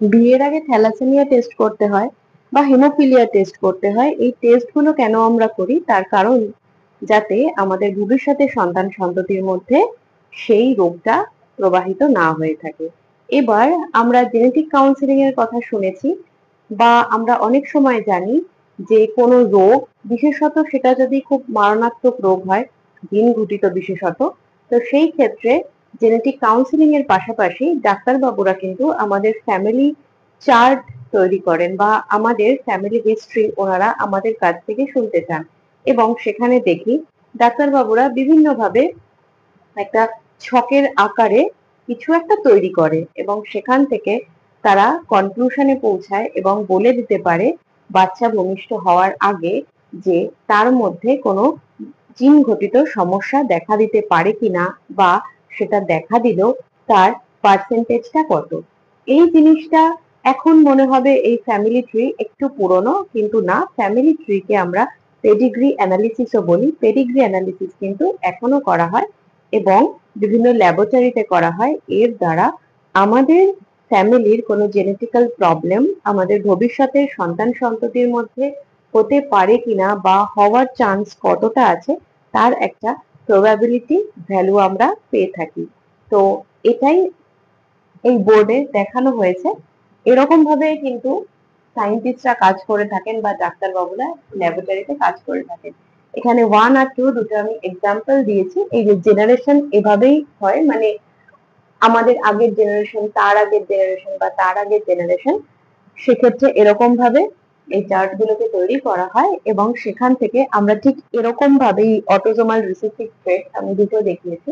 বিয়ের আগে thalassaemia test করতে হয় বা হেমোফিলিয়া টেস্ট করতে হয়। এই টেস্টগুলো কেন আমরা করি? তার কারণ যাতে আমাদের ভবিষ্যতে সন্তান সন্ততির মধ্যে সেই রোগটা প্রবাহিত না হয়ে থাকে। এবার আমরা জেনেটিক কাউন্সেলিং এর কথা শুনেছি বা আমরা অনেক সময় জানি যে কোনো রোগ, বিশেষত সেটা যদি খুব মারণাত্মক রোগ হয়, জিন ঘটিত বিশেষত, তো সেই ক্ষেত্রে জেনেটিক কাউন্সেলিং এর পাশাপাশি ডাক্তারবাবুরা কিন্তু আমাদের ফ্যামিলি চার্ট তৈরি করেন বা আমাদের ফ্যামিলি হিস্ট্রি ওনারা আমাদের কাছ থেকে শুনতে চান এবং সেখানে দেখি ডাক্তারবাবুরা বিভিন্নভাবে একটা ছকের আকারে কিছু একটা তৈরি করে এবং সেখান থেকে তারা কনক্লুশনে পৌঁছায় এবং বলে দিতে পারে বাচ্চা ভূমিষ্ঠ হওয়ার আগে যে তার মধ্যে কোনো জিন ঘটিত সমস্যা দেখা দিতে পারে কিনা বা সেটা দেখা দিলেও তার পার্সেন্টেজটা কত। এই জিনিসটা এখন মনে হবে এই ফ্যামিলি ট্রি একটু পুরনো, কিন্তু না, ফ্যামিলি ট্রিকে আমরা পেডিগ্রি অ্যানালিসিসও বলি। পেডিগ্রি অ্যানালিসিস কিন্তু এখনো করা হয় এবং বিভিন্ন ল্যাবরেটরিতে করা হয়। এর দ্বারা আমাদের ফ্যামিলির কোনো জেনেটিক্যাল প্রবলেম আমাদের ভবিষ্যতের সন্তান সন্ততির মধ্যে হতে পারে কিনা বা হওয়ার চান্স কতটা আছে তার একটা প্রবাবিলিটি ভ্যালু আমরা পেয়ে থাকি। তো এটাই এই বোর্ডে দেখানো হয়েছে। এরকম ভাবে কিন্তু সায়েন্টিস্টরা কাজ করে থাকেন বা ডাক্তারবাবুরা ল্যাবরেটরিতে কাজ করে থাকেন। এখানে 1 আর 2 দুটো আমি এক্সাম্পল দিয়েছি। এই যে জেনারেশন এভাবেই হয়, মানে আমাদের আগের জেনারেশন, তার আগের জেনারেশন বা তার আগের জেনারেশন, সেক্ষেত্রে এরকম ভাবে এই চার্ট গুলোকে তৈরি করা হয় এবং সেখান থেকে আমরা ঠিক এরকম ভাবেই অটোজোমাল রিসেসিভ ট্রেট আমি দুটো দেখিয়েছি,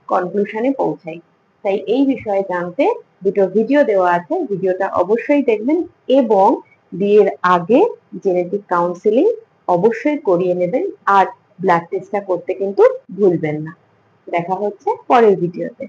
কনক্লুশনে পৌঁছাই। তাই এই বিষয়ে জানতে দুটো ভিডিও দেওয়া আছে, ভিডিওটা অবশ্যই দেখবেন এবং বিয়ের আগে জেনেটিক কাউন্সেলিং অবশ্যই করিয়ে নেবেন আর ব্লাড টেস্টটা করতে কিন্তু ভুলবেন না। দেখা হচ্ছে পরের ভিডিওতে।